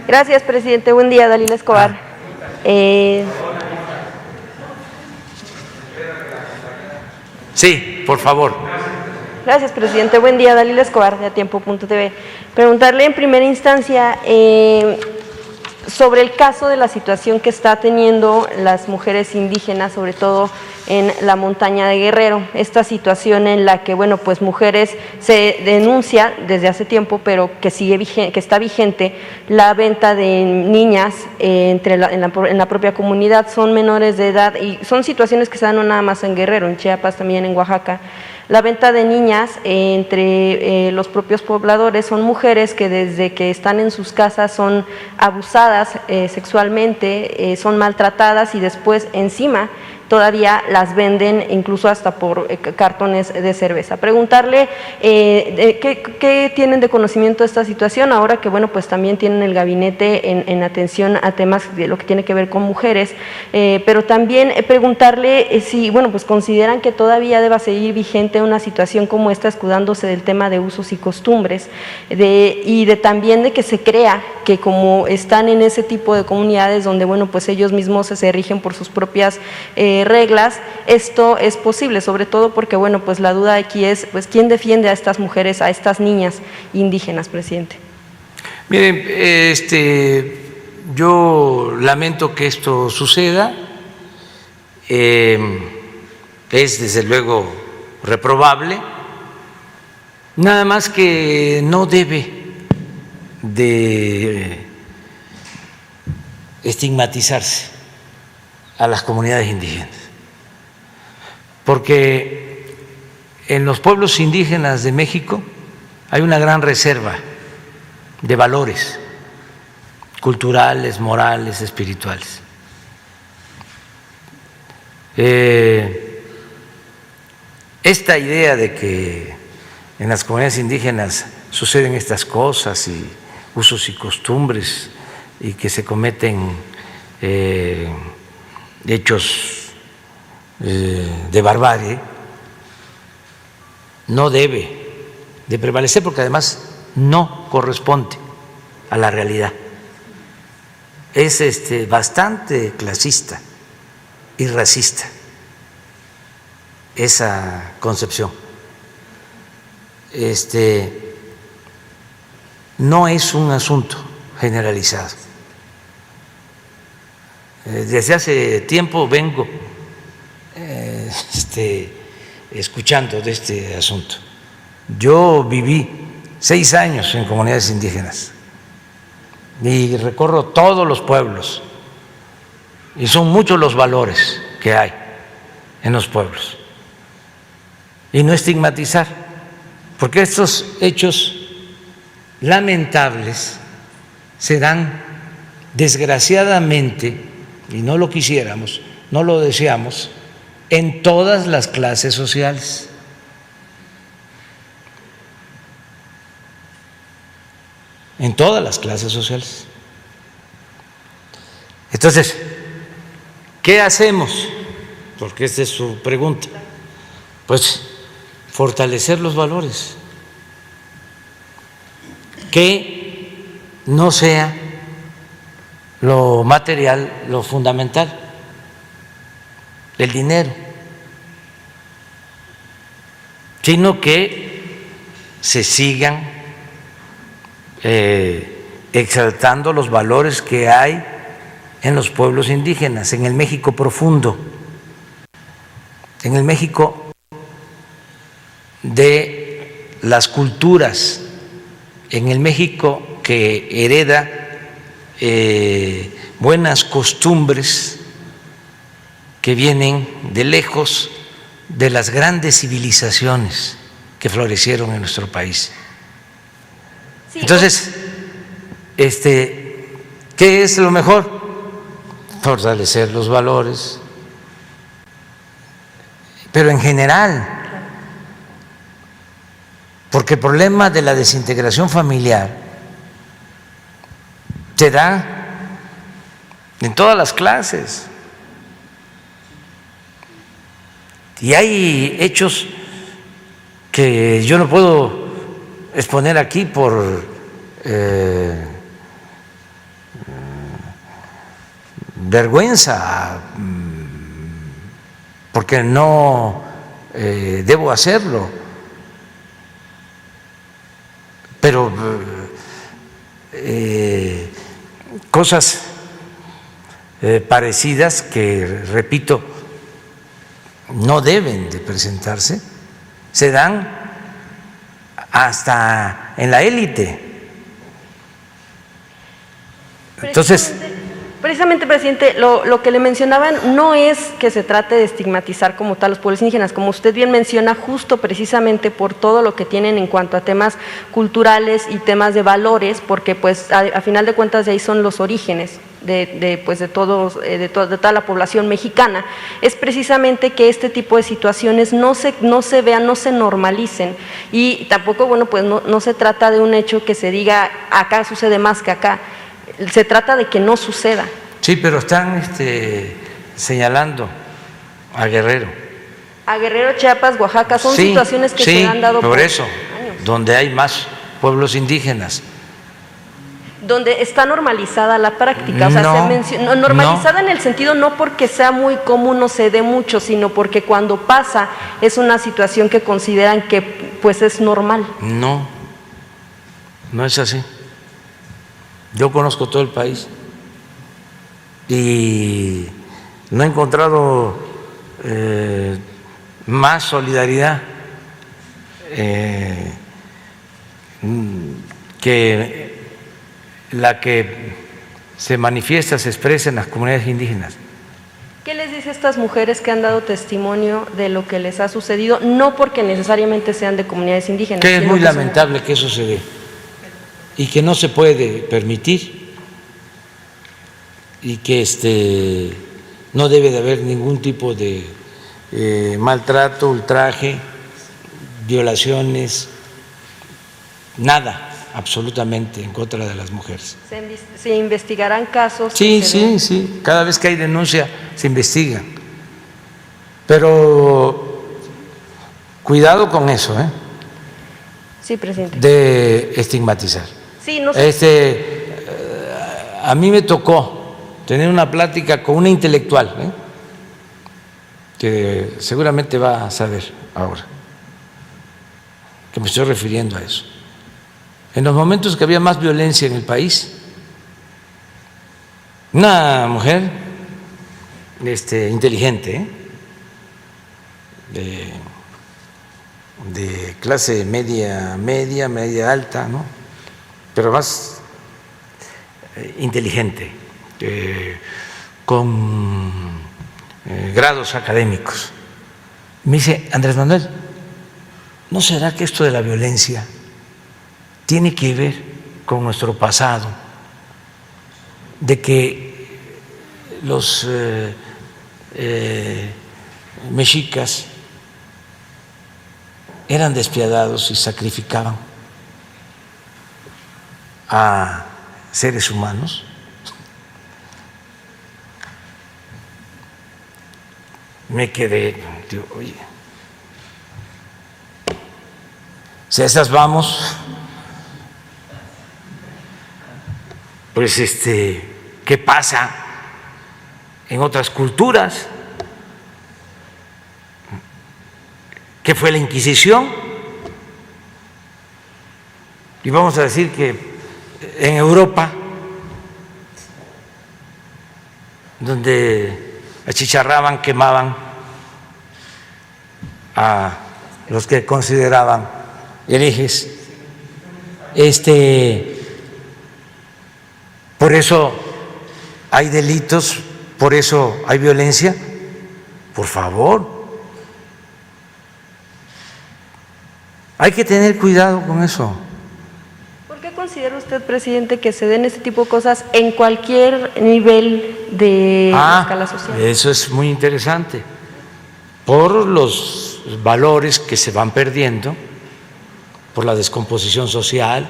Gracias, presidente. Buen día, Dalila Escobar. Sí, por favor. Gracias, presidente. Buen día, Dalila Escobar, de Atiempo.tv. Preguntarle en primera instancia sobre el caso de la situación que está teniendo las mujeres indígenas, sobre todo en la montaña de Guerrero, esta situación en la que, bueno, pues mujeres se denuncia desde hace tiempo, pero que sigue vigente, que está vigente la venta de niñas en la propia comunidad, son menores de edad y son situaciones que se dan no nada más en Guerrero, en Chiapas, también en Oaxaca. La venta de niñas entre los propios pobladores, son mujeres que desde que están en sus casas son abusadas sexualmente, son maltratadas y después encima todavía las venden incluso hasta por cartones de cerveza. Preguntarle ¿qué tienen de conocimiento de esta situación ahora que, bueno, pues también tienen el gabinete en atención a temas de lo que tiene que ver con mujeres, pero también preguntarle si, bueno, pues consideran que todavía deba seguir vigente una situación como esta, escudándose del tema de usos y costumbres, también de que se crea que como están en ese tipo de comunidades donde, bueno, pues ellos mismos se rigen por sus propias reglas, esto es posible, sobre todo porque, bueno, pues la duda aquí es, pues, ¿quién defiende a estas mujeres, a estas niñas indígenas, presidente? Miren, yo lamento que esto suceda, es desde luego reprobable, nada más que no debe de estigmatizarse a las comunidades indígenas, porque en los pueblos indígenas de México hay una gran reserva de valores culturales, morales, espirituales. Esta idea de que en las comunidades indígenas suceden estas cosas y usos y costumbres y que se cometen hechos de barbarie, no debe de prevalecer porque además no corresponde a la realidad. Es bastante clasista y racista esa concepción. No es un asunto generalizado. Desde hace tiempo vengo escuchando de este asunto. Yo viví 6 años en comunidades indígenas y recorro todos los pueblos y son muchos los valores que hay en los pueblos. Y no estigmatizar, porque estos hechos lamentables se dan desgraciadamente, y no lo quisiéramos, no lo deseamos, en todas las clases sociales. En todas las clases sociales. Entonces, ¿qué hacemos? Porque esta es su pregunta. Pues fortalecer los valores, que no sea lo material lo fundamental, el dinero, sino que se sigan exaltando los valores que hay en los pueblos indígenas, en el México profundo, en el México de las culturas, en el México que hereda buenas costumbres que vienen de lejos de las grandes civilizaciones que florecieron en nuestro país. Sí. Entonces, ¿qué es lo mejor? Fortalecer los valores, pero en general, porque el problema de la desintegración familiar se da en todas las clases y hay hechos que yo no puedo exponer aquí por vergüenza, porque no debo hacerlo, pero cosas parecidas que, repito, no deben de presentarse, se dan hasta en la élite. Entonces, precisamente, presidente, lo que le mencionaban no es que se trate de estigmatizar como tal los pueblos indígenas, como usted bien menciona, justo precisamente por todo lo que tienen en cuanto a temas culturales y temas de valores, porque pues a final de cuentas de ahí son los orígenes de toda la población mexicana. Es precisamente que este tipo de situaciones no se vean, no se normalicen, y tampoco, bueno, pues no se trata de un hecho que se diga acá sucede más que acá. Se trata de que no suceda. Sí, pero están señalando a Guerrero. A Guerrero, Chiapas, Oaxaca, son situaciones que se han dado por eso, años. Donde hay más pueblos indígenas. Donde está normalizada la práctica, o sea, normalizada en el sentido no porque sea muy común o se dé mucho, sino porque cuando pasa es una situación que consideran que pues es normal. No, no es así. Yo conozco todo el país y no he encontrado más solidaridad que la que se manifiesta, se expresa en las comunidades indígenas. ¿Qué les dice a estas mujeres que han dado testimonio de lo que les ha sucedido? No porque necesariamente sean de comunidades indígenas. Que es muy lamentable que eso se dé y que no se puede permitir, y que no debe de haber ningún tipo de maltrato, ultraje, violaciones, nada absolutamente en contra de las mujeres. ¿Se investigarán casos? Sí, cada vez que hay denuncia se investiga, pero cuidado con eso, Sí, presidente. de estigmatizar. Sí, no sé. A mí me tocó tener una plática con una intelectual, que seguramente va a saber ahora que me estoy refiriendo a eso. En los momentos que había más violencia en el país, una mujer inteligente, de clase media alta, ¿no? Pero más inteligente, con grados académicos. Me dice: Andrés Manuel, ¿no será que esto de la violencia tiene que ver con nuestro pasado, de que los mexicas eran despiadados y sacrificaban a seres humanos? Me quedé, digo, oye, si a esas vamos, pues ¿qué pasa en otras culturas? ¿Qué fue la Inquisición? Y vamos a decir que en Europa, donde achicharraban, quemaban a los que consideraban herejes, por eso hay delitos, por eso hay violencia. Por favor, hay que tener cuidado con eso. ¿Por qué considera usted, presidente, que se den este tipo de cosas en cualquier nivel de la escala social? Eso es muy interesante. Por los valores que se van perdiendo, por la descomposición social,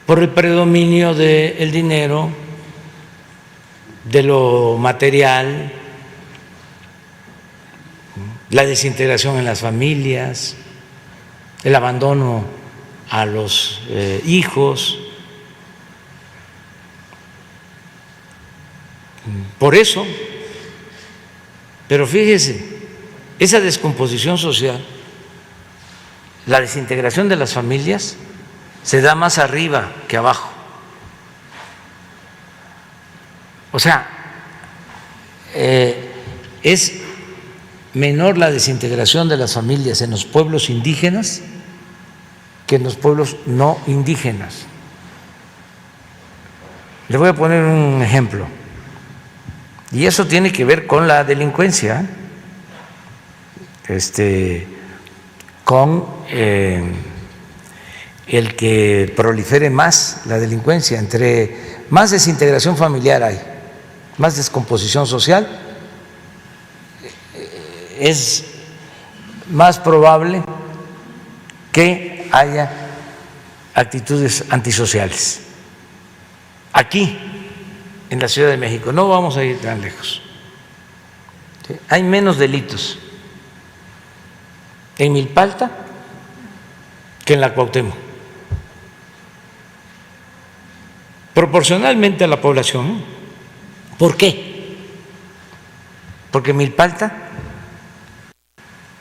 por el predominio del dinero, de lo material, la desintegración en las familias, el abandono a los hijos. por eso. Pero fíjese, esa descomposición social, la desintegración de las familias, se da más arriba que abajo. O sea, es menor la desintegración de las familias en los pueblos indígenas que en los pueblos no indígenas. Le voy a poner un ejemplo, y eso tiene que ver con la delincuencia, con el que prolifere más la delincuencia. Entre más desintegración familiar hay, más descomposición social, es más probable que haya actitudes antisociales. Aquí, en la Ciudad de México, no vamos a ir tan lejos, ¿sí? Hay menos delitos en Milpalta que en la Cuauhtémoc, proporcionalmente a la población. ¿Por qué? Porque en Milpalta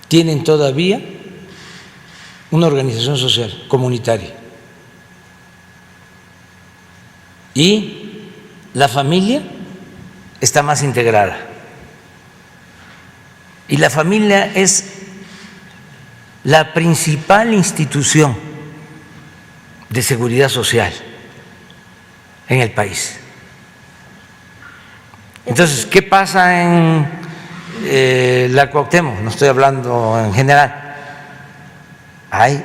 tienen todavía una organización social comunitaria y la familia está más integrada, y la familia es la principal institución de seguridad social en el país. Entonces, ¿qué pasa en la Cuauhtémoc? No estoy hablando en general. Hay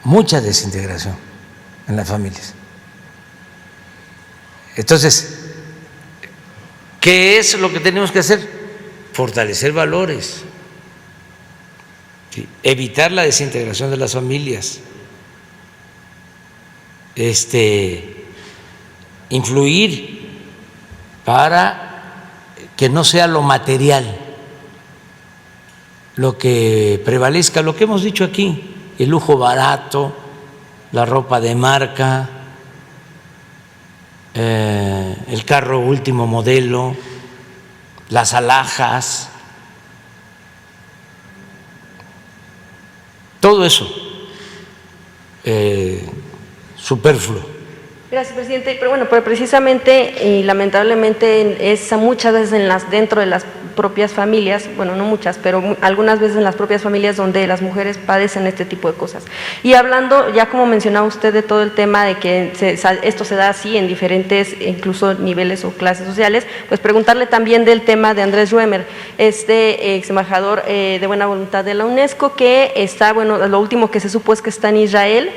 mucha desintegración en las familias. Entonces, ¿qué es lo que tenemos que hacer? Fortalecer valores, ¿sí? Evitar la desintegración de las familias, influir para que no sea lo material lo que prevalezca, lo que hemos dicho aquí, el lujo barato, la ropa de marca, el carro último modelo, las alhajas, todo eso superfluo. Gracias, presidente. Pero bueno, pero precisamente y lamentablemente es muchas veces dentro de las propias familias, bueno, no muchas, pero algunas veces en las propias familias donde las mujeres padecen este tipo de cosas. Y hablando, ya como mencionaba usted, de todo el tema de que esto se da así en diferentes, incluso niveles o clases sociales, pues preguntarle también del tema de Andrés Ruemer, ex embajador de buena voluntad de la UNESCO, que está, bueno, lo último que se supo es que está en Israel,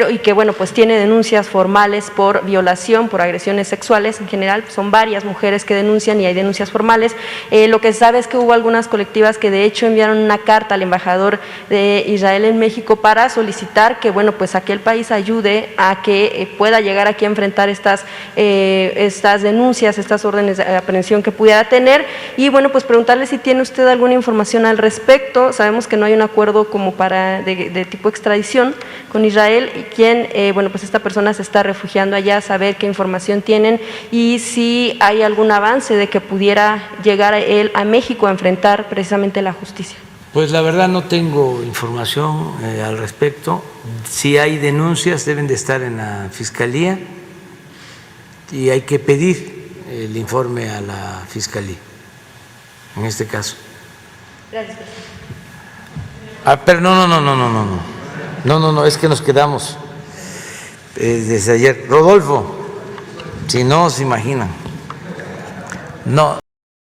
y que bueno, pues tiene denuncias formales por violación, por agresiones sexuales en general. Son varias mujeres que denuncian y hay denuncias formales. Lo que se sabe es que hubo algunas colectivas que de hecho enviaron una carta al embajador de Israel en México para solicitar que bueno, pues aquel país ayude a que pueda llegar aquí a enfrentar estas denuncias, estas órdenes de aprehensión que pudiera tener. Y bueno, pues preguntarle si tiene usted alguna información al respecto. Sabemos que no hay un acuerdo como de tipo extradición con Israel, y quién, bueno, pues esta persona se está refugiando allá, saber qué información tienen y si hay algún avance de que pudiera llegar él a México a enfrentar precisamente la justicia. Pues la verdad no tengo información al respecto. Si hay denuncias deben de estar en la Fiscalía y hay que pedir el informe a la Fiscalía, en este caso. Gracias, presidente. Pero no, es que nos quedamos desde ayer. Rodolfo, si no se imaginan. No.